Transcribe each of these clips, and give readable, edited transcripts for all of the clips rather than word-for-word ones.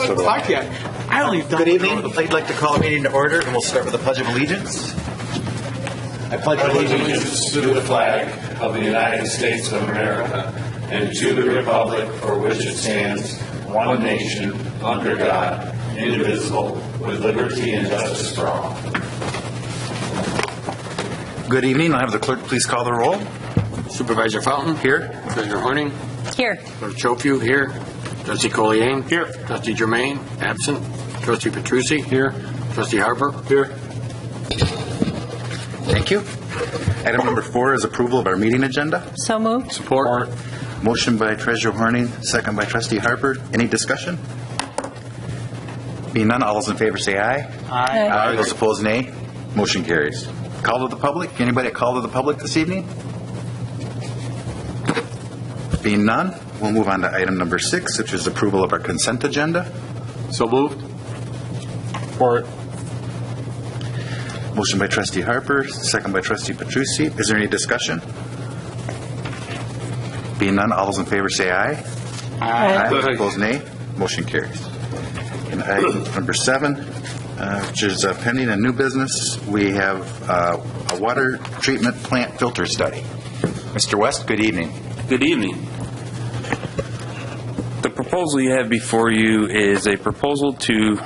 haven't talked yet. I only Good evening. I'd like to call the meeting to order, and we'll start with the Pledge of Allegiance. I pledge allegiance to the flag of the United States of America and to the republic for which it stands, one nation, under God, indivisible, with liberty and justice for all. Good evening. I'll have the clerk please call the roll. Supervisor Fountain. Here. Treasurer Horning. Here. Clerk Chopu. Here. Trustee Collier. Here. Trustee Germain. Absent. Trustee Petrucci. Here. Trustee Harper. Here. Thank you. Item number 4 is approval of our meeting agenda. So moved. Support. Motion by Treasurer Horning, second by Trustee Harper. Any discussion? Being none, all those in favor say aye. Aye. Aye. Those opposed, nay. Motion carries. Call to the public. Anybody call to the public this evening? Being none, we'll move on to item number 6, which is approval of our consent agenda. So moved. Support. Motion by Trustee Harper, second by Trustee Petrucci. Is there any discussion? Being none, all those in favor say aye. Aye. Those opposed, nay. Motion carries. And item number 7, which is pending and new business, we have a water treatment plant filter study. Mr. West, good evening. Good evening. The proposal you have before you is a proposal to,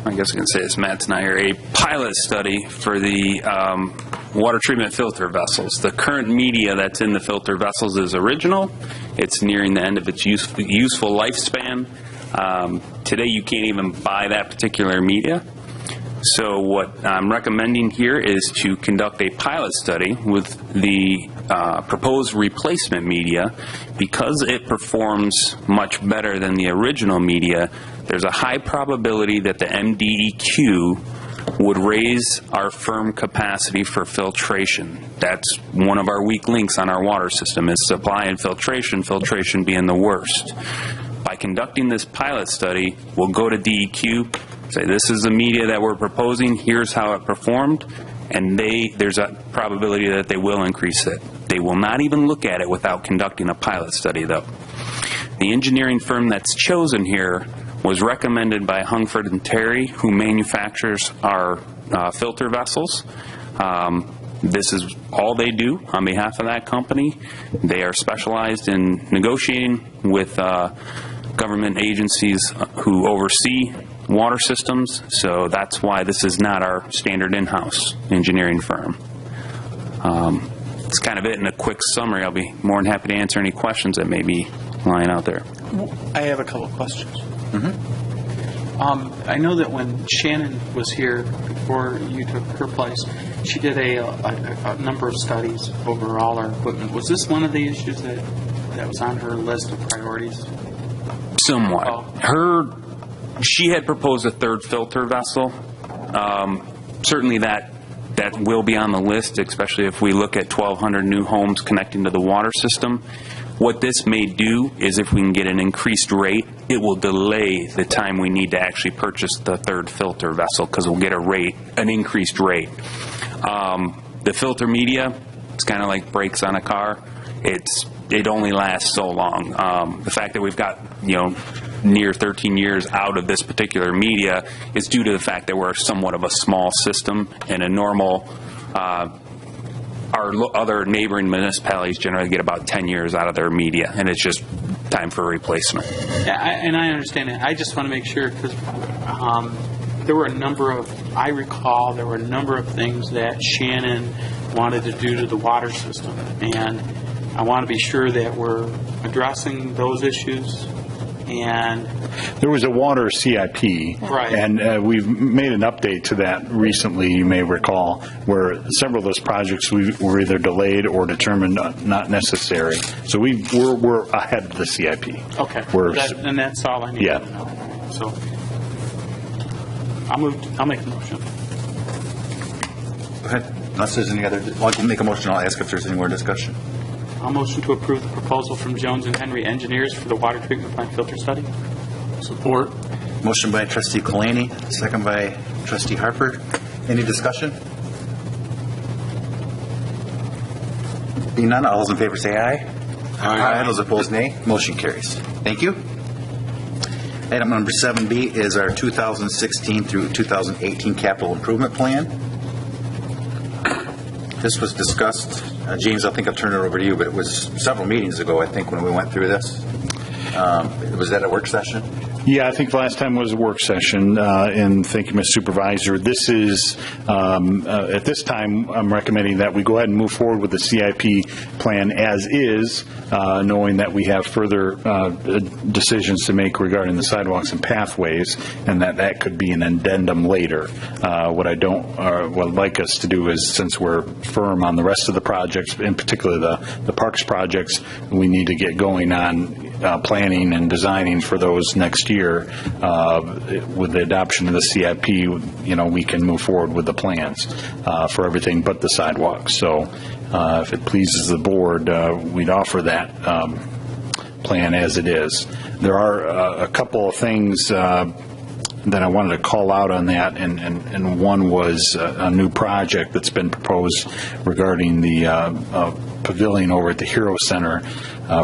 I guess I can say this, Matt and I, are a pilot study for the water treatment filter vessels. The current media that's in the filter vessels is original. It's nearing the end of its useful lifespan. Today you can't even buy that particular media. So what I'm recommending here is to conduct a pilot study with the proposed replacement media. Because it performs much better than the original media, there's a high probability that the MDEQ would raise our firm capacity for filtration. That's one of our weak links on our water system is supply and filtration filtration being the worst. By conducting this pilot study, we'll go to DEQ, say this is the media that we're proposing, here's how it performed, and there's a probability that they will increase it. They will not even look at it without conducting a pilot study, though. The engineering firm that's chosen here was recommended by Hungford and Terry, who manufactures our filter vessels. This is all they do on behalf of that company. They are specialized in negotiating with government agencies who oversee water systems, so that's why this is not our standard in-house engineering firm. That's kind of it in a quick summary. I'll be more than happy to answer any questions that may be lying out there. I have a couple of questions. I know that when Shannon was here before you took her place, she did a number of studies over all our equipment. Was this one of the issues that was on her list of priorities? Somewhat. Oh. She had proposed a third filter vessel. Certainly that will be on the list, especially if we look at 1,200 new homes connecting to the water system. What this may do is if we can get an increased rate, it will delay the time we need to actually purchase the third filter vessel because we'll get an increased rate. The filter media, it's kind of like brakes on a car. It only lasts so long. The fact that we've got, near 13 years out of this particular media is due to the fact that we're somewhat of a small system, and a normal, our other neighboring municipalities generally get about 10 years out of their media, and it's just time for a replacement. Yeah, I understand that. I just want to make sure because there were a number of things that Shannon wanted to do to the water system, and I want to be sure that we're addressing those issues. And there was a water CIP, right. And we've made an update to that recently, you may recall, where several of those projects were either delayed or determined not necessary. So we're ahead of the CIP. Okay, and that's all I need to know. So I'll make a motion. Go ahead. Unless there's any other, I can make a motion. I'll ask if there's any more discussion. I'll motion to approve the proposal from Jones and Henry Engineers for the water treatment plant filter study. Support. Motion by Trustee Kalani, second by Trustee Harper. Any discussion? Being none, all those in favor say aye. Aye. Those opposed, nay. Motion carries. Thank you. Item number 7B is our 2016 through 2018 capital improvement plan. This was discussed, James, I think I'll turn it over to you, but it was several meetings ago, I think, when we went through this. Was that a work session? Yeah, I think the last time was a work session, and thank you, Mr. Supervisor. This is, at this time, I'm recommending that we go ahead and move forward with the CIP plan as is, knowing that we have further decisions to make regarding the sidewalks and pathways, and that could be an addendum later. What I'd like us to do is, since we're firm on the rest of the projects, in particular the parks projects, we need to get going on planning and designing for those next year. With the adoption of the CIP, we can move forward with the plans for everything but the sidewalks. So if it pleases the board, we'd offer that plan as it is. There are a couple of things that I wanted to call out on that, and one was a new project that's been proposed regarding the pavilion over at the Hero Center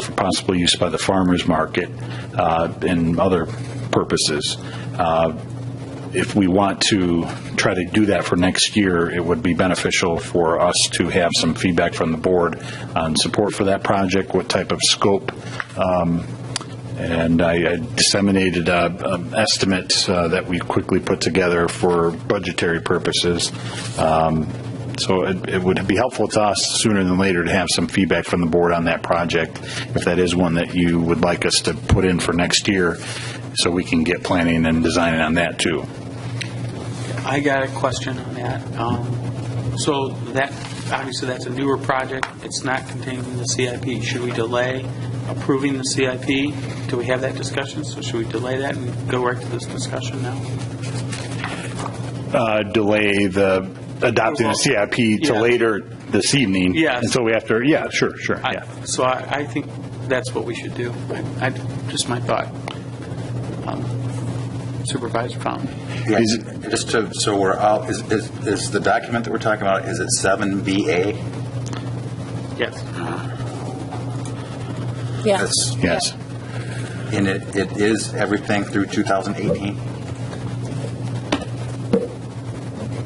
for possible use by the farmers market and other purposes. If we want to try to do that for next year, it would be beneficial for us to have some feedback from the board on support for that project, what type of scope. And I disseminated an estimate that we quickly put together for budgetary purposes. So it would be helpful to us sooner than later to have some feedback from the board on that project, if that is one that you would like us to put in for next year, so we can get planning and designing on that too. I got a question on that. So that, obviously that's a newer project. It's not contained in the CIP. Should we delay approving the CIP? Do we have that discussion? So should we delay that and go right to this discussion now? Delay the adopting the CIP to later this evening. Yes. Until we have to, sure. Yeah. So I think that's what we should do. Just my thought. Supervisor Fong. Yeah, so we're out, is the document that we're talking about, is it 7BA? Yes. Yes. Yes. And it is everything through 2018?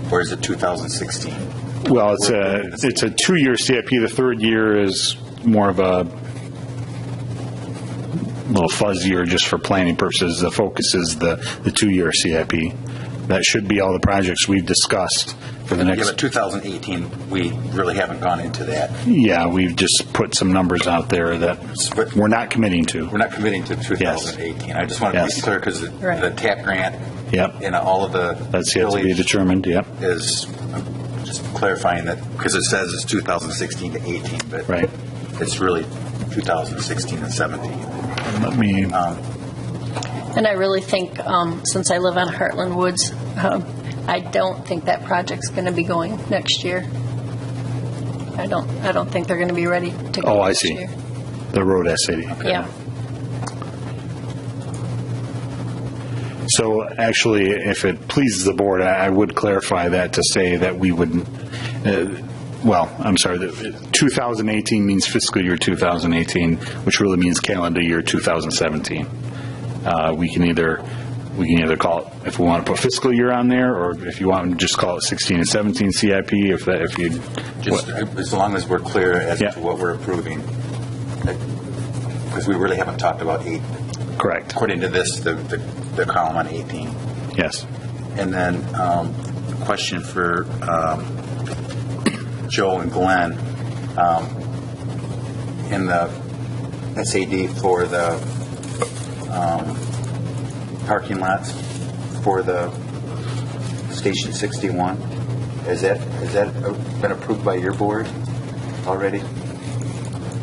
Or is it 2016? Well, it's a 2-year CIP. The third year is more of a little fuzzier just for planning purposes. The focus is the 2-year CIP. That should be all the projects we've discussed for the next. Yeah, but 2018, we really haven't gone into that. Yeah, we've just put some numbers out there that we're not committing to. We're not committing to 2018. Yes. I just want to be clear because the TAP grant and all of the that's yet to be determined. Yep. Is just clarifying that because it says it's 2016 to 18, but it's really 2016 and 17. Let me. And I really think, since I live on Hartland Woods, I don't think that project's going to be going next year. I don't think they're going to be ready to go next year. The road SAD. Okay. Yeah. So actually, if it pleases the board, I would clarify that to say that we wouldn't. I'm sorry. 2018 means fiscal year 2018, which really means calendar year 2017. We can either call it, if we want to put fiscal year on there, or if you want to just call it 16 and 17 CIP. If you just as long as we're clear as to what we're approving, because we really haven't talked about 8. Correct. According to this, the column on 18. Yes. And then question for Joe and Glenn in the SAD for the parking lots for the Station 61. Has that been approved by your board already?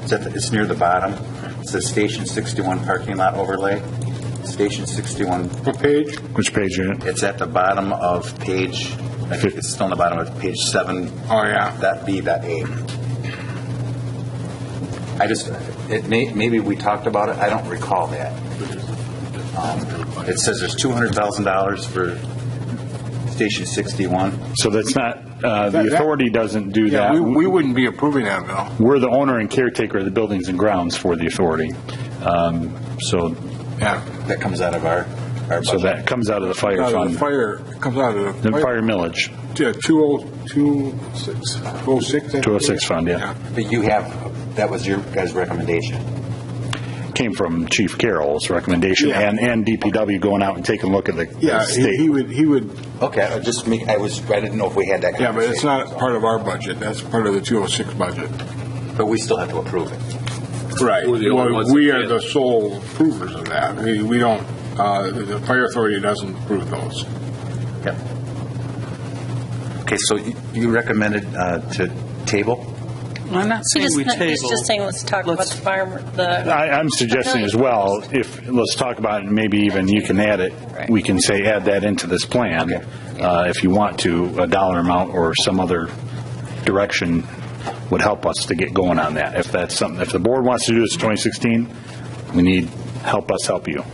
It's near the bottom. It's the Station 61 parking lot overlay. Station 61. What page? Which page are you at? It's at the bottom of page. I think it's still on the bottom of page 7. Oh yeah. .B.A. Maybe we talked about it. I don't recall that. It says there's $200,000 for Station 61. So that's not, the authority doesn't do that. We wouldn't be approving that, Bill. We're the owner and caretaker of the buildings and grounds for the authority. That comes out of our So that comes out of the fire Out of fund. the fire, it comes out of The fire millage, Yeah, 206. 206 fund, yeah. But you have, that was your guys' recommendation. Came from Chief Carroll's recommendation Yeah. and DPW going out and taking a look at the Yeah, state. he would, Okay, I didn't know if we had that yeah, but it's conversation. not part of our budget. That's part of the 206 budget. But we still have to approve it. Right. We're the only ones We that are can. the sole approvers of that. We don't, the fire authority doesn't approve those. Yep. Okay, so you recommended to table? I'm not saying we table. He's just saying, let's talk about the farmer, I'm suggesting as well, let's talk about it, maybe even you can add it, we can say add that into this plan. If you want to, a dollar amount or some other direction would help us to get going on that. If that's something, if the board wants to do this in 2016, we need help us help you.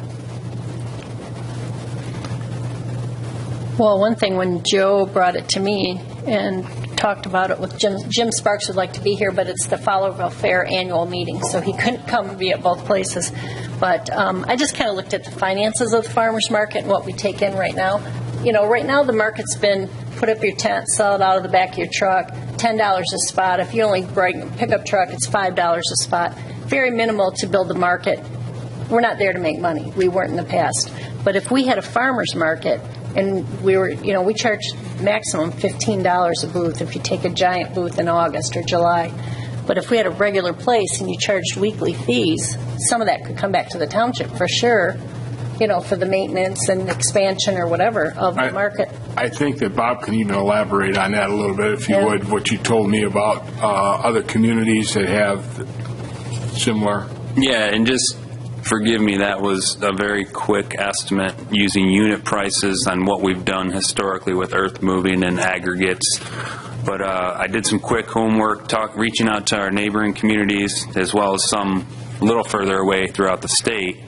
Well, one thing, when Joe brought it to me and talked about it with Jim Sparks would like to be here, but it's the Fowlerville Fair annual meeting, so he couldn't come and be at both places. But I just kind of looked at the finances of the farmer's market and what we take in right now. You know, right now the market's been put up your tent, sell it out of the back of your truck, $10 a spot. If you only bring a pickup truck, it's $5 a spot. Very minimal to build the market. We're not there to make money. We weren't in the past. But if we had a farmer's market, and we were, you know, we charge maximum $15 a booth if you take a giant booth in August or July. But if we had a regular place and you charged weekly fees, some of that could come back to the township for sure, you know, for the maintenance and expansion or whatever of the market. I think that Bob can even elaborate on that a little bit, if you Yeah. would, what you told me about other communities that have similar. Yeah, and just forgive me, that was a very quick estimate using unit prices on what we've done historically with earth moving and aggregates. But I did some quick homework, reaching out to our neighboring communities as well as some a little further away throughout the state.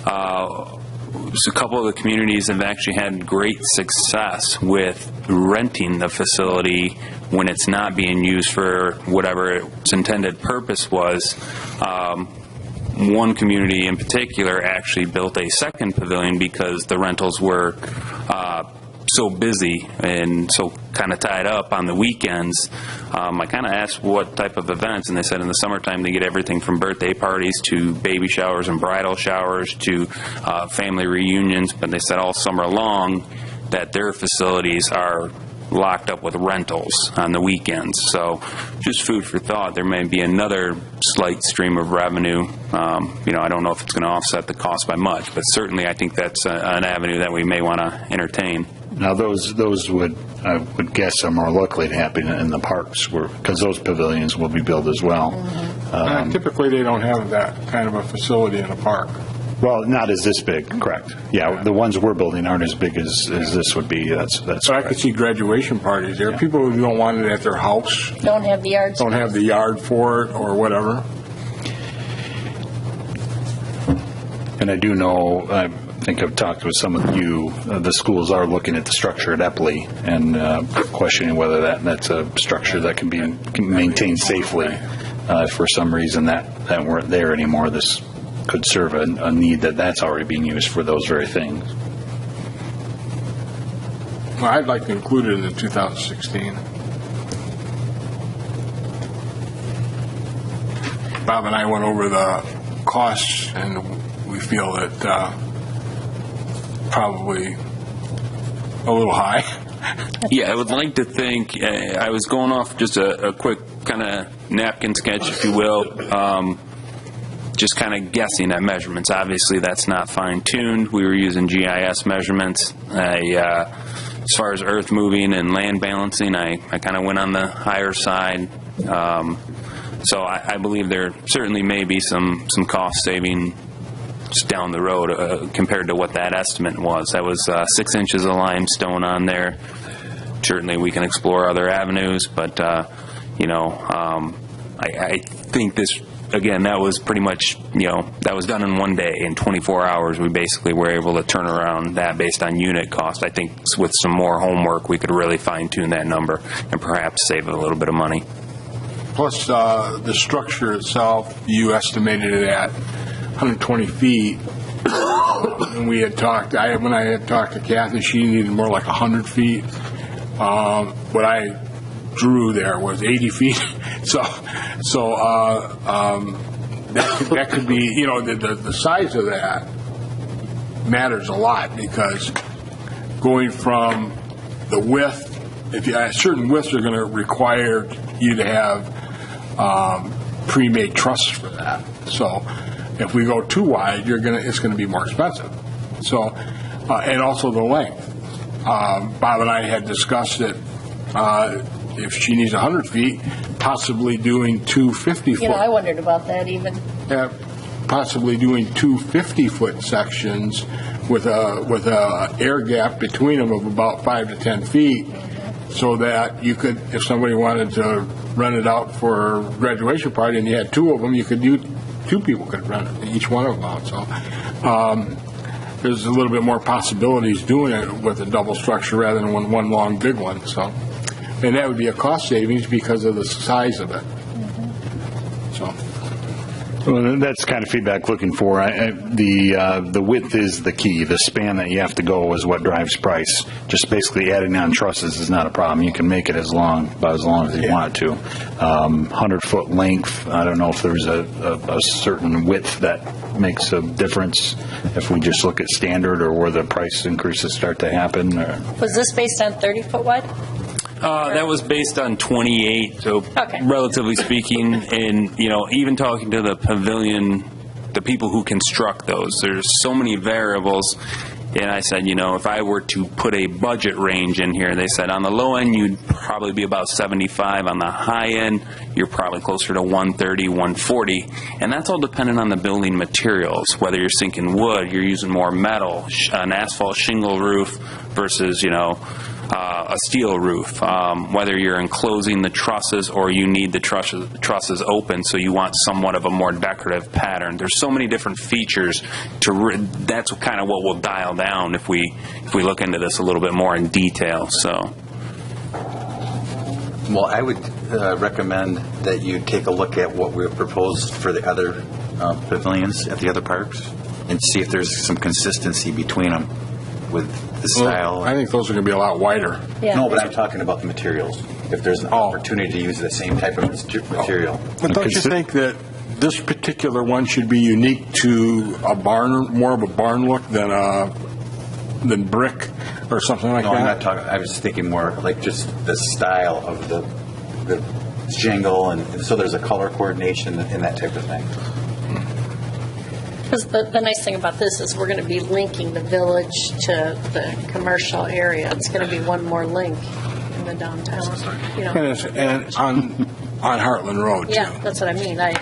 So a couple of the communities have actually had great success with renting the facility when it's not being used for whatever its intended purpose was. One community in particular actually built a second pavilion because the rentals were so busy and so kind of tied up on the weekends. I kind of asked what type of events, and they said in the summertime they get everything from birthday parties to baby showers and bridal showers to family reunions, but they said all summer long that their facilities are locked up with rentals on the weekends. So just food for thought. There may be another slight stream of revenue. I don't know if it's going to offset the cost by much, but certainly I think that's an avenue that we may want to entertain. Now, those would, I would guess, are more likely to happen in the parks, because those pavilions will be built as well. Typically, they don't have that kind of a facility in a park. Well, not as this big, correct. Yeah, the ones we're building aren't as big as this would be. That's So I could correct. see graduation parties. There are people who don't want it at their house, Don't have the yards. don't have the yard for it or whatever. And I do know, I think I've talked with some of you, the schools are looking at the structure at Epley and questioning whether that's a structure that can be maintained safely. If for some reason that weren't there anymore, this could serve a need that's already being used for those very things. Well, I'd like to include it in the 2016. Bob and I went over the costs, and we feel that probably a little high. Yeah, I would like to think, I was going off just a quick kind of napkin sketch, if you will, just kind of guessing at measurements. Obviously, that's not fine-tuned. We were using GIS measurements. As far as earth moving and land balancing, I kind of went on the higher side. So I believe there certainly may be some cost saving down the road compared to what that estimate was. That was 6 inches of limestone on there. Certainly we can explore other avenues, but I think this, again, that was pretty much, that was done in one day. In 24 hours, we basically were able to turn around that based on unit cost. I think with some more homework, we could really fine-tune that number and perhaps save a little bit of money. Plus, the structure itself, you estimated it at 120 feet And we had talked, when I had talked to Kathy, she needed more like 100 feet. What I drew there was 80 feet. That could be, you know, the size of that matters a lot, because going from the width, if you certain widths are going to require you to have pre-made trusses for that. So if we go too wide, it's going to be more expensive. So and also the length. Bob and I had discussed it. If she needs 100 feet, possibly doing 250 foot. You know, I wondered about that even. Possibly doing 250-foot sections with a air gap between them of about 5 to 10 feet, so that you could, if somebody wanted to rent it out for a graduation party and you had two of them, you could do, two people could rent each one of them out. So there's a little bit more possibilities doing it with a double structure rather than one long big one. So, and that would be a cost savings because of the size of it. So. Well, that's kind of feedback looking for. The width is the key. The span that you have to go is what drives price. Just basically adding on trusses is not a problem. You can make it about as long as you want it to. 100-foot length, I don't know if there's a certain width that makes a difference if we just look at standard, or where the price increases start to happen. Was this based on 30-foot wide? That was based on 28, so Okay. relatively speaking, and, you know, even talking to the pavilion, the people who construct those, there's so many variables, and I said, you know, if I were to put a budget range in here, they said on the low end, you'd probably be about 75, on the high end, you're probably closer to 130, 140, and that's all dependent on the building materials, whether you're sinking wood, you're using more metal, an asphalt shingle roof versus, you know, a steel roof, whether you're enclosing the trusses or you need the trusses open, so you want somewhat of a more decorative pattern. There's so many different features that's kind of what we'll dial down if we look into this a little bit more in detail. So, Well, I would recommend that you take a look at what we've proposed for the other pavilions at the other parks and see if there's some consistency between them with the style. Well, I think those are going to be a lot wider. Yeah. No, but I'm talking about the materials. If there's an opportunity to use the same type of material. But don't you think that this particular one should be unique to a barn, more of a barn look than brick or something like No, that? I'm not talking. I was thinking more like just the style of the shingle, and so there's a color coordination and that type of thing. Because the nice thing about this is we're going to be linking the village to the commercial area. It's going to be one more link in the downtown. You know. And on Hartland Road, too. Yeah, that's what I mean. I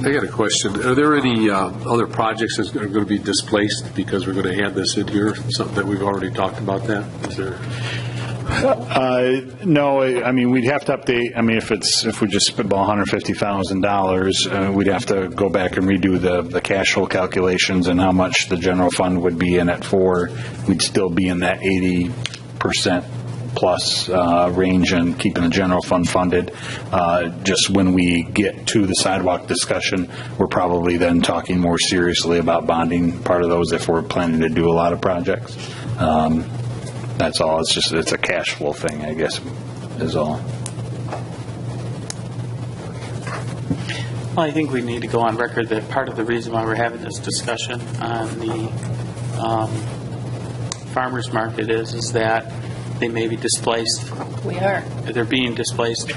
got a question. Are there any other projects that are going to be displaced because we're going to add this in here? Something that we've already talked about that? Is there? No, I mean, we'd have to update. I mean, if we just spitball $150,000, we'd have to go back and redo the cash flow calculations and how much the general fund would be in it for. We'd still be in that 80% plus range and keeping the general fund funded. Just when we get to the sidewalk discussion, we're probably then talking more seriously about bonding part of those if we're planning to do a lot of projects. That's all. It's a cash flow thing, I guess, is all. Well, I think we need to go on record that part of the reason why we're having this discussion on the farmers market is that they may be displaced. We are. They're being displaced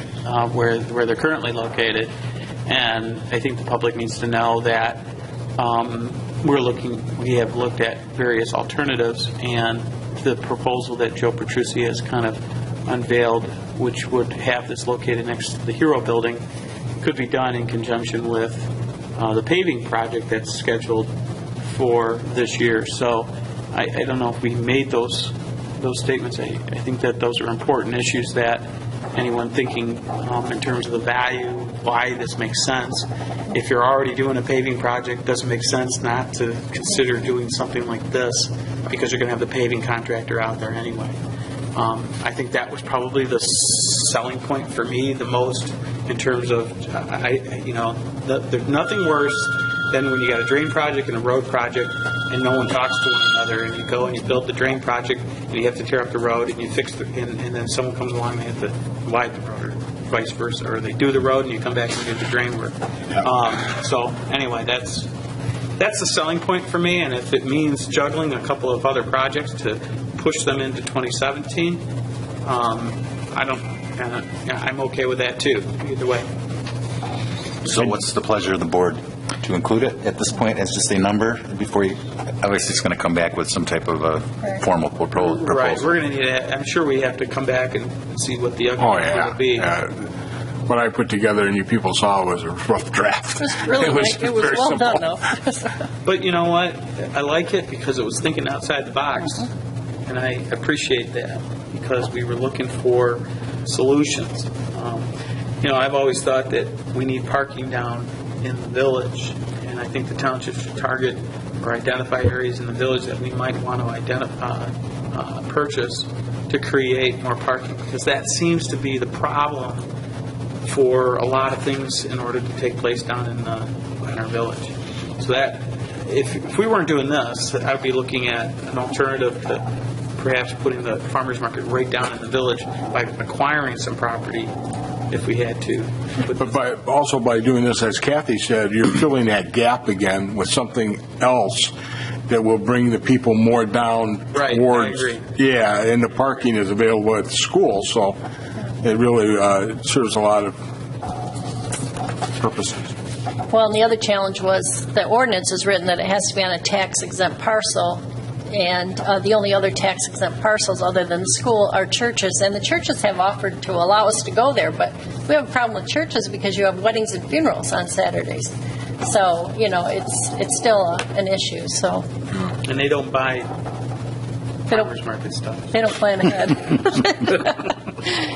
where they're currently located, and I think the public needs to know that we have looked at various alternatives, and the proposal that Joe Petrucci has kind of unveiled, which would have this located next to the Hero Building, could be done in conjunction with the paving project that's scheduled for this year. So I don't know if we made those statements. I think that those are important issues that anyone thinking in terms of the value, why this makes sense. If you're already doing a paving project, it doesn't make sense not to consider doing something like this because you're going to have the paving contractor out there anyway. I think that was probably the selling point for me the most in terms of, there's nothing worse then when you got a drain project and a road project, and no one talks to one another, and you go and you build the drain project, and you have to tear up the road, and you fix and then someone comes along and they have to widen the road, or vice versa, or they do the road and you come back and do the drain work. So anyway, that's the selling point for me, and if it means juggling a couple of other projects to push them into 2017, I'm okay with that too, either way. So what's the pleasure of the board? To include it at this point as just a number before you, obviously it's going to come back with some type of a formal proposal. Right, we're going to need it. I'm sure we have to come back and see what the other will be. What I put together and you people saw was a rough draft. It was very well simple. done, though. But you know what? I like it because it was thinking outside the box, and I appreciate that because we were looking for solutions. I've always thought that we need parking down in the village, and I think the township should target or identify areas in the village that we might want to purchase to create more parking, because that seems to be the problem for a lot of things in order to take place down in our village. So that if we weren't doing this, I would be looking at an alternative to perhaps putting the farmers market right down in the village by acquiring some property if we had to. But also by doing this, as Kathy said, you're filling that gap again with something else that will bring the people more down Right, towards. I agree. Yeah, and the parking is available at the school, so it really serves a lot of purposes. Well, and the other challenge was the ordinance is written that it has to be on a tax-exempt parcel, and the only other tax-exempt parcels other than the school are churches, and the churches have offered to allow us to go there, but we have a problem with churches because you have weddings and funerals on Saturdays. So, it's still an issue, so. And they don't buy They don't, farmers market stuff. they don't plan ahead.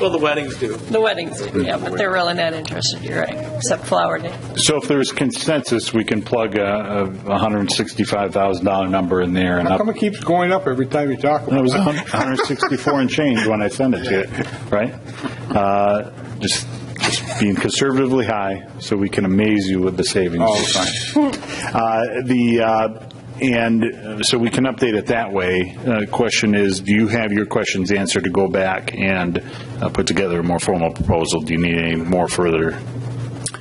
Well, the weddings do. The weddings do, yeah, but they're really not interested, you're right, except Flower Day. So if there's consensus, we can plug a $165,000 number in there. And How come it keeps going up every time you talk about it was it? 164 and change when I sent it to you, right? Just being conservatively high so we can amaze you with the savings. Oh, And so we can update it that way. Question is, do you have your questions answered to go back and put together a more formal proposal? Do you need any more further,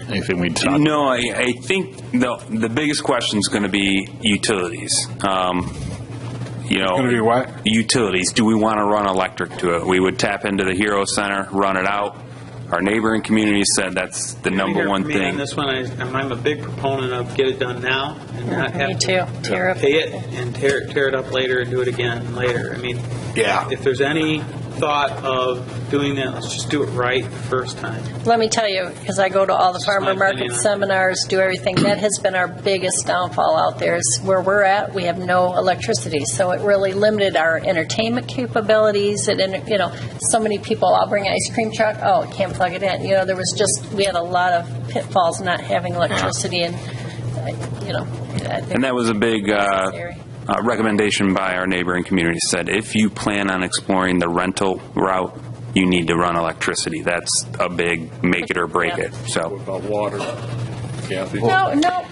anything we talked? No, I think the biggest question is going to be utilities. Going to be what? Utilities. Do we want to run electric to it? We would tap into the Hero Center, run it out. Our neighboring communities said that's the number one Me thing. on this one, I'm a big proponent of get it done now and not Me have too. to Tear up. pay it and tear it up later and do it again later. I mean, Yeah. if there's any thought of doing that, let's just do it right the first time. Let me tell you, because I go to all the Just my farmer market opinion on it. seminars, do everything, that has been our biggest downfall out there, is where we're at, we have no electricity. So it really limited our entertainment capabilities. So many people, I'll bring an ice cream truck, can't plug it in. There was we had a lot of pitfalls not having electricity, and, I think And that was a big necessary. recommendation by our neighboring community. Said if you plan on exploring the rental route, you need to run electricity. That's a big make it or break it. So About water, Kathy. No.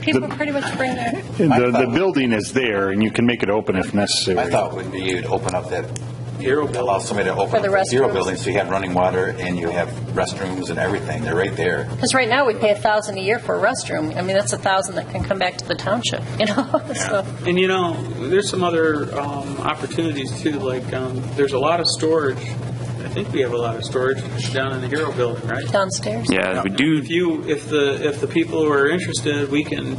People pretty much bring their... The building is there, and you can make it open if necessary. I thought would be you'd open up that, Hero allow somebody to open For up the the Hero restrooms. building, so you have running water and you have restrooms and everything. They're right there. Because right now we pay $1,000 a year for a restroom. I mean, that's $1,000 that can come back to the township, So, And there's some other opportunities too. Like there's a lot of storage. I think we have a lot of storage down in the Hero building, right? downstairs. yeah, we do. If the people who are interested, we can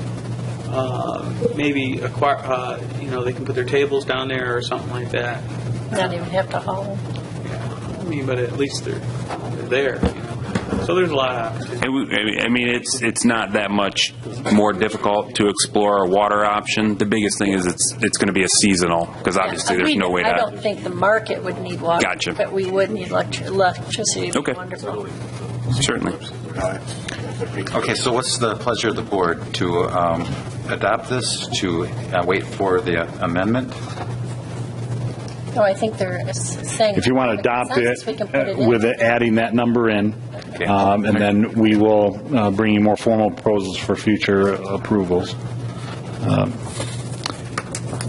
maybe acquire. They can put their tables down there or something like that. Not even have to haul them. I mean, but at least they're there. So there's a lot of opportunities. I mean, it's not that much more difficult to explore a water option. The biggest thing is it's going to be a seasonal, because obviously there's no way I to. don't think the market would need water. Gotcha. But we would need electricity. It'd be Okay. wonderful. Certainly. Okay, so what's the pleasure of the board? To adopt this, to wait for the amendment? No, I think they're saying... If you want to adopt Consensus, we can put it in. with adding that number in, Okay. And then we will bring you more formal proposals for future approvals.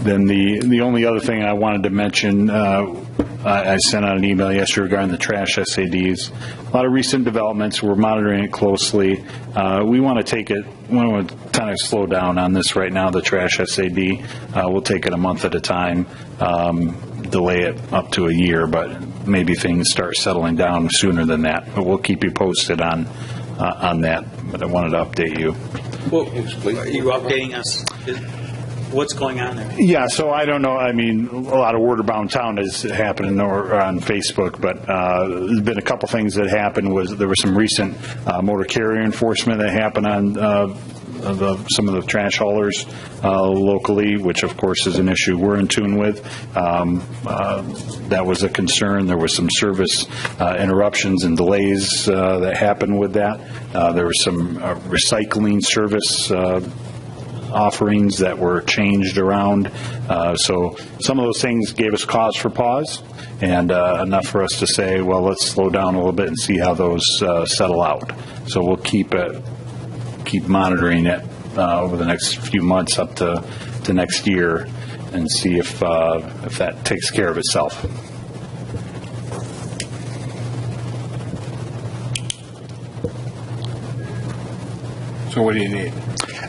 Then the only other thing I wanted to mention, I sent out an email yesterday regarding the trash SADs. A lot of recent developments. We're monitoring it closely. We want to kind of slow down on this right now, the trash SAD. We'll take it a month at a time, delay it up to a year, but maybe things start settling down sooner than that. But we'll keep you posted on that. But I wanted to update you. Well, are you updating us? What's going on there? Yeah, so I don't know. I mean, a lot of word about town is happening on Facebook, but there's been a couple things that happened. There was some recent motor carrier enforcement that happened on some of the trash haulers locally, which of course is an issue we're in tune with. That was a concern. There was some service interruptions and delays that happened with that. There was some recycling service offerings that were changed around. So some of those things gave us cause for pause, and enough for us to say, well, let's slow down a little bit and see how those settle out. So we'll keep monitoring it over the next few months up to next year and see if that takes care of itself. So what do you need?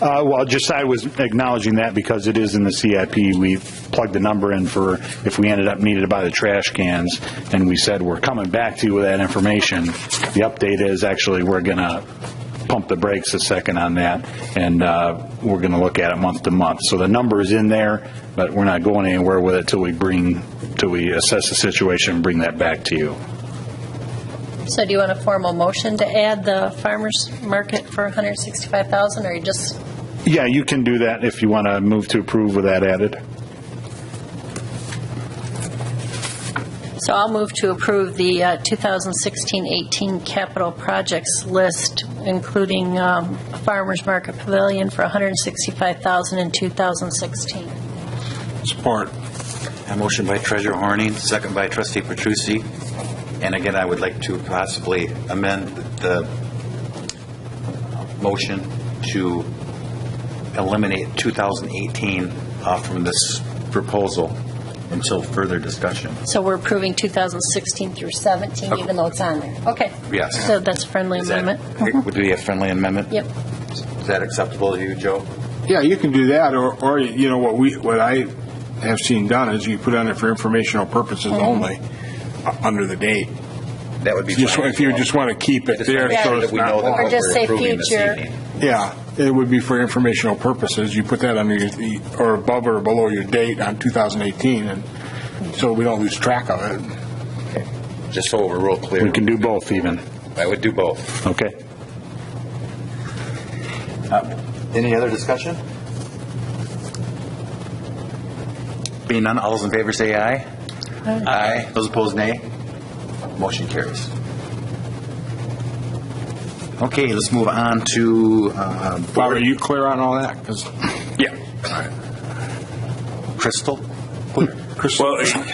Well, just I was acknowledging that because it is in the CIP. We plugged the number in for if we ended up needing to buy the trash cans, and we said we're coming back to you with that information. The update is actually we're going to pump the brakes a second on that, and we're going to look at it month to month. So the number is in there, but we're not going anywhere with it till we assess the situation and bring that back to you. So do you want a formal motion to add the farmer's market for $165,000, or you just? Yeah, you can do that if you want to move to approve with that added. So I'll move to approve the 2016-18 capital projects list, including farmer's market pavilion for $165,000 in 2016. Support. A motion by Treasurer Horning, second by Trustee Petrucci. And again, I would like to possibly amend the motion to eliminate 2018 from this proposal until further discussion. So we're approving 2016 through 17, Okay. even though it's on there. Okay. Yes. So that's a friendly amendment. Would be a friendly amendment? Yep. Is that acceptable to you, Joe? Yeah, you can do that, or you know what I have seen done is you put on it for informational purposes only under the date. That would be Just fine. if you just want to keep it there, make so sure it's that we know not. that Or just we're say approving this future. evening. Yeah, it would be for informational purposes. You put that under or above or below your date on 2018, and so we don't lose track of it. Okay. Just so we're real clear. We can do both even. I would do both. Okay. Any other discussion? Being none, all those in favor say aye. Aye. Those opposed, nay. Motion carries. Okay, let's move on to Bob, are you clear on all that? 'Cause Yeah. Crystal. Well,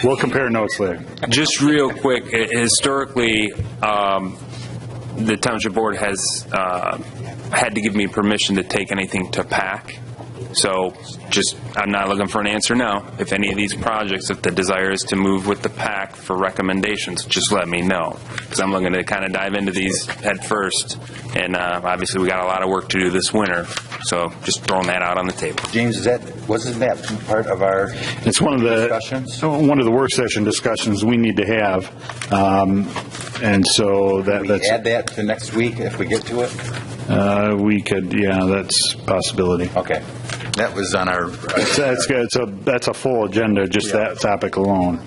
We'll compare notes later. just real quick, historically, the Township Board has had to give me permission to take anything to PAC. So I'm not looking for an answer now. If any of these projects, if the desire is to move with the PAC for recommendations, just let me know. Because I'm looking to kind of dive into these head first. And obviously we got a lot of work to do this winter. So just throwing that out on the table. James, wasn't that part of our It's one of discussions? one of the work session discussions we need to have, and so We that's add that to next week if we get to it? we could, yeah, that's a possibility. Okay. That was on our... That's good. That's a full agenda, just that topic alone.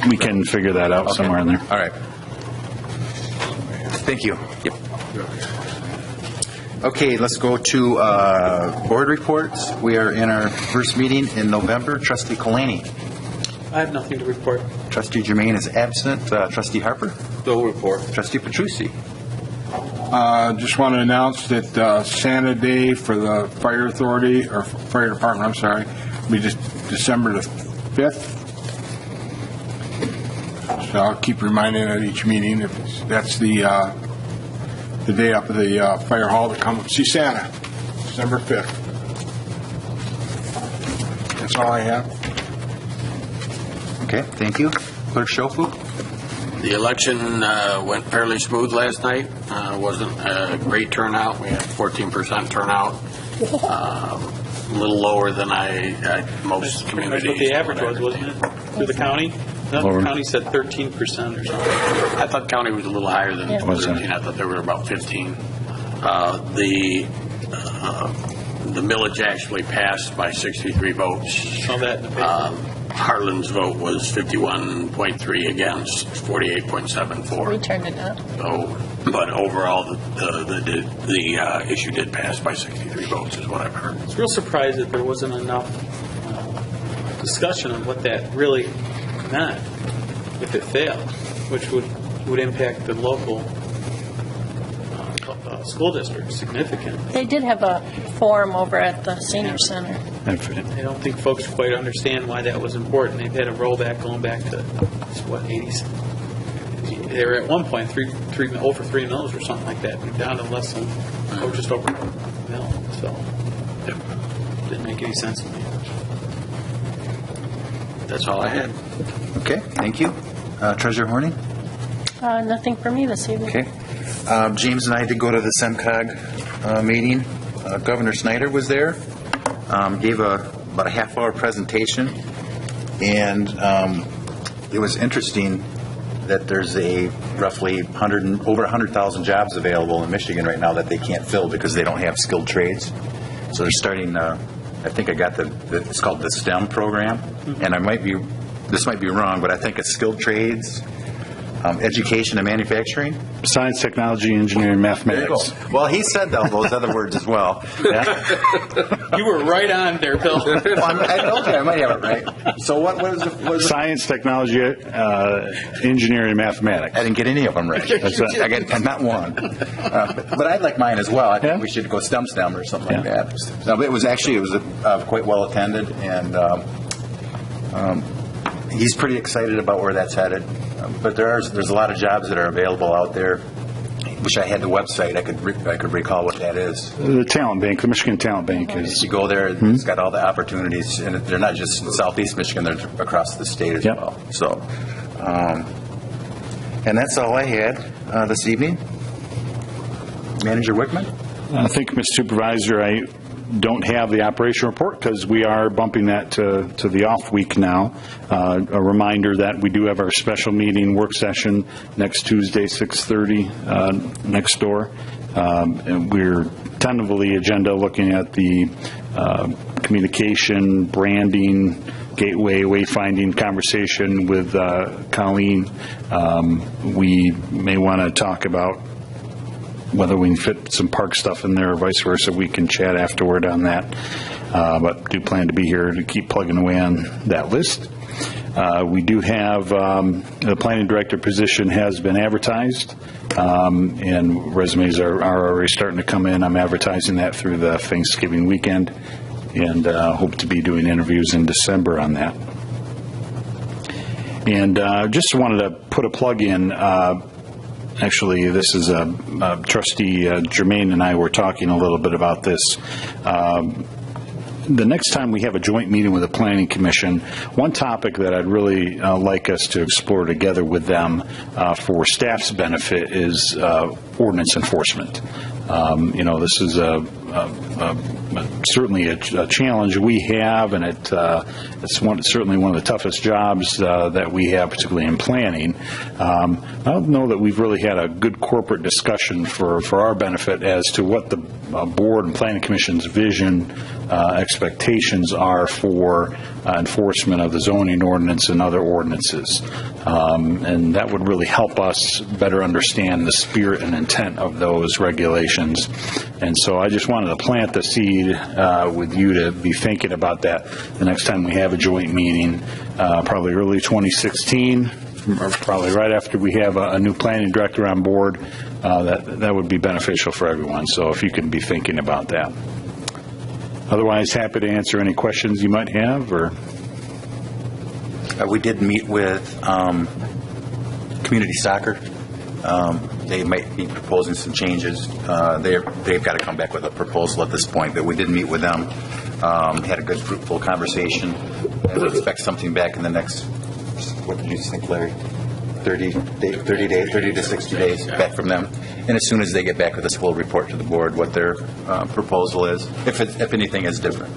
We can figure that out somewhere in there. All right. Thank you. Yep. Okay, let's go to board reports. We are in our first meeting in November. Trustee Kalani. I have nothing to report. Trustee Germain is absent. Trustee Harper. No report. Trustee Petrucci. just want to announce that Santa Day for the fire authority, or fire department, I'm sorry, will be just December the 5th. So I'll keep reminding at each meeting that's the day up at the fire hall to come see Santa, December 5th. That's all I have. Okay, thank you. Clerk Schofield? The election went fairly smooth last night. Wasn't a great turnout. We had 14% turnout. A little lower than most communities. That's what the average was, wasn't it? Through the county? No, the county said 13% or something. I thought county was a little higher than 13. I thought they were about 15. The millage actually passed by 63 votes. Saw that in the paper. Hartland's vote was 51.3 against 48.74. We turned it down. So, but overall, the issue did pass by 63 votes, is what I've heard. I was real surprised that there wasn't enough discussion on what that really meant if it failed, which would impact the local school district significantly. They did have a forum over at the senior center. I don't think folks quite understand why that was important. They've had a rollback going back to, what, 80s? They were at one point over 3 mils or something like that. We're down to less than, just over a mil. So, it didn't make any sense to me. That's all I had. Okay, thank you. Treasurer Horning? Nothing for me this evening. Okay. James and I did go to the SEMCOG meeting. Governor Snyder was there, gave about a half-hour presentation, and it was interesting that there's roughly over 100,000 jobs available in Michigan right now that they can't fill because they don't have skilled trades. So they're starting, I think I got it's called the STEM program, and this might be wrong, but I think it's skilled trades, education and manufacturing. Science, technology, engineering, mathematics. There you go. Well, he said those other words as well. Yeah. You were right on there, Bill. I told you I might have it right. So what was it? Science, technology, engineering, mathematics. I didn't get any of them right. I got not one. But I'd like mine as well. I think we should go STEM or something like that. No, but it was quite well attended, and he's pretty excited about where that's headed. But there's a lot of jobs that are available out there. Wish I had the website. I could recall what that is. The talent bank, the Michigan Talent Bank is. You go there, it's got all the opportunities, and they're not just in Southeast Michigan; they're across the state as well. So, and that's all I had this evening. Manager Wickman. Thank you, Mr. Supervisor. I don't have the operation report because we are bumping that to the off week now. A reminder that we do have our special meeting work session next Tuesday, 6:30, next door. And we're tentatively agenda looking at the communication, branding, gateway, wayfinding conversation with Colleen. We may want to talk about whether we can fit some park stuff in there or vice versa. We can chat afterward on that. But do plan to be here to keep plugging away on that list. We do have the planning director position has been advertised, and resumes are already starting to come in. I'm advertising that through the Thanksgiving weekend, and hope to be doing interviews in December on that. And just wanted to put a plug in. Actually, this is Trustee Germain and I were talking a little bit about this. The next time we have a joint meeting with the Planning Commission, one topic that I'd really like us to explore together with them for staff's benefit is ordinance enforcement. This is certainly a challenge we have, and it's certainly one of the toughest jobs that we have, particularly in planning. I don't know that we've really had a good corporate discussion for our benefit as to what the board and planning commission's vision expectations are for enforcement of the zoning ordinance and other ordinances. And that would really help us better understand the spirit and intent of those regulations. And so I just wanted to plant the seed with you to be thinking about that the next time we have a joint meeting, probably early 2016, or probably right after we have a new planning director on board. That would be beneficial for everyone. So if you can be thinking about that. Otherwise, happy to answer any questions you might have. Or we did meet with community soccer. They might be proposing some changes. They've got to come back with a proposal at this point, but we did meet with them. Had a good, fruitful conversation. I would expect something back in the next, what did you think, Larry? 30 to 60 days back from them. And as soon as they get back with us, we'll report to the board what their proposal is, if anything is different.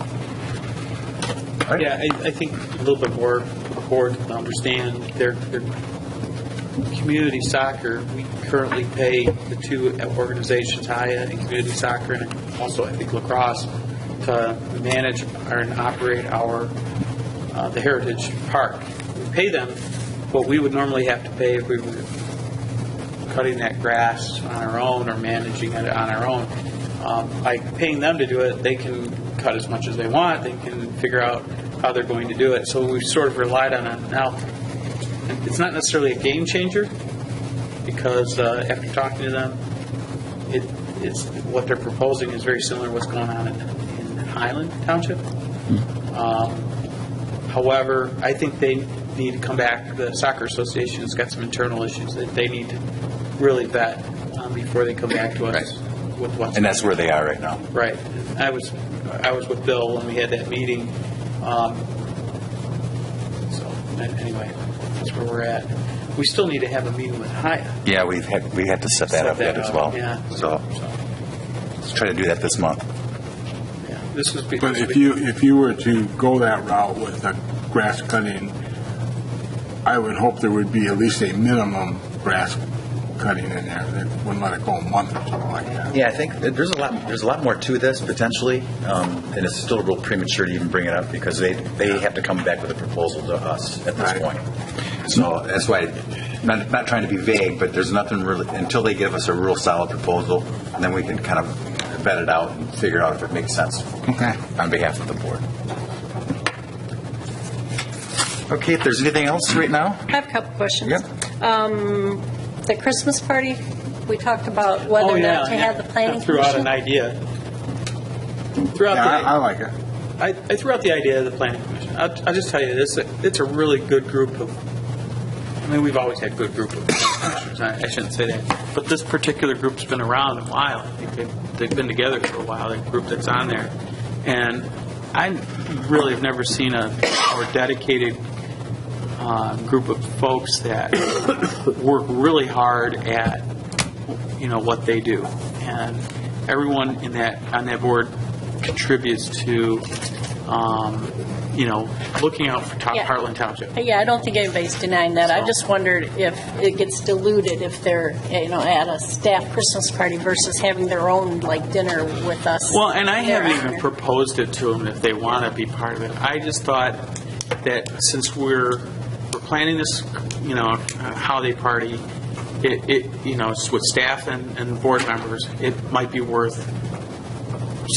Right. Yeah, I think a little bit more for the board to understand their community soccer. We currently pay the two organizations, HIA and Community Soccer, and also I think lacrosse, to manage and operate the Heritage Park. We pay them what we would normally have to pay if we were cutting that grass on our own or managing it on our own. By paying them to do it, they can cut as much as they want. They can figure out how they're going to do it. So we've sort of relied on it. Now, it's not necessarily a game changer because after talking to them, it's what they're proposing is very similar to what's going on in Highland Township. However, I think they need to come back. The Soccer Association has got some internal issues that they need to really vet before they come back to us with what's. And that's where they are right now. Right. I was with Bill when we had that meeting. So anyway, that's where we're at. We still need to have a meeting with Haya. Yeah, we had to set that up yet as well. Yeah. So let's try to do that this month. Yeah. This was. But if you were to go that route with the grass cutting, I would hope there would be at least a minimum grass cutting in there. They wouldn't let it go a month or something like that. Yeah, I think that there's a lot more to this potentially, and it's still real premature to even bring it up because they have to come back with a proposal to us at this point. So that's why, not trying to be vague, but there's nothing really until they give us a real solid proposal, and then we can kind of vet it out and figure out if it makes sense. Okay. On behalf of the board. Okay, if there's anything else right now? I have a couple questions. Yep. The Christmas party, we talked about whether or not to have the planning threw out an commission. idea. I like it. I threw out the idea of the planning commission. I'll just tell you this: it's a really good group of. I mean, we've always had good group of commissioners. I shouldn't say that, but this particular group's been around a while. I think they've been together for a while. The group that's on there, and I really have never seen a more dedicated group of folks that work really hard at what they do, and everyone on that board contributes to looking out for Hartland Township. Yeah, I don't think anybody's denying that. I just wondered if it gets diluted if they're at a staff Christmas party versus having their own dinner with us. Well, and I haven't even proposed it to them if they want to be part of it. I just thought that since we're planning this, holiday party, it's with staff and board members. It might be worth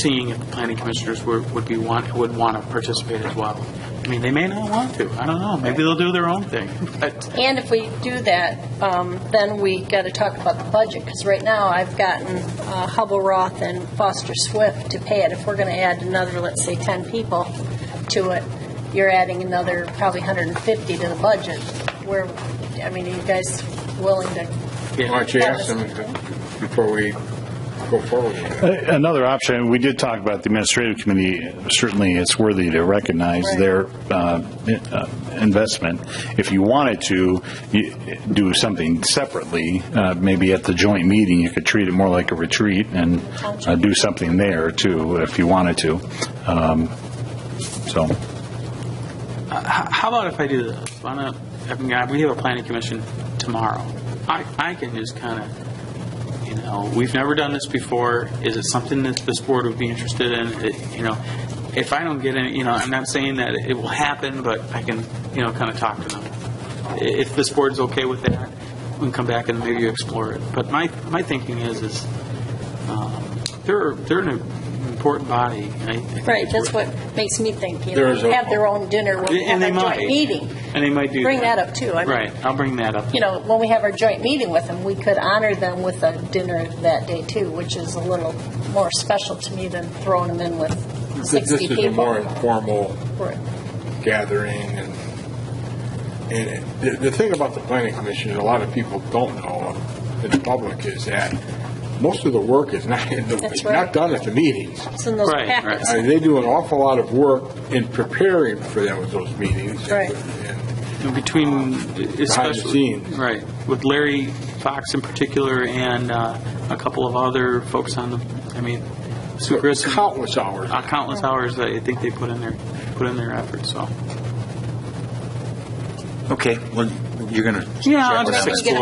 seeing if the planning commissioners would want to participate as well. I mean, they may not want to. I don't know. Maybe they'll do their own thing. And if we do that, then we got to talk about the budget because right now I've gotten Hubble Roth and Foster Swift to pay it. If we're going to add another, let's say, 10 people to it, you're adding another probably 150 to the budget. Are you guys willing to? Why don't you ask them before we go forward with it? Another option, we did talk about the administrative committee. Certainly, it's worthy to recognize their investment. If you wanted to do something separately, maybe at the joint meeting, you could treat it more like a retreat and do something there too, if you wanted to. How about if I do this? We have a planning commission tomorrow. I can just kind of, we've never done this before. Is it something that this board would be interested in? If I don't get any, I'm not saying that it will happen, but I can, kind of talk to them. If this board's okay with that, we can come back and maybe explore it. But my thinking is they're an important body. Right, that's what makes me think. Have their own dinner when we have and our they joint might. meeting. And they might do Bring that up too. Right, I'll bring that up. When we have our joint meeting with them, we could honor them with a dinner that day too, which is a little more special to me than throwing them in with 60 This is people. a more informal Right. gathering, and And the thing about the planning commission, a lot of people don't know in the public, is that most of the work is not That's right. not done at the meetings. It's in those Right, right. packets. I mean, they do an awful lot of work in preparing for those meetings. Right. And between, especially, scenes. right, with Larry Fox in particular and a couple of other folks on the, I mean, Sue Grissom. Countless hours. Countless hours that I think they put in their effort, so. Okay, well, you're going to. Yeah, I'll just Maybe get a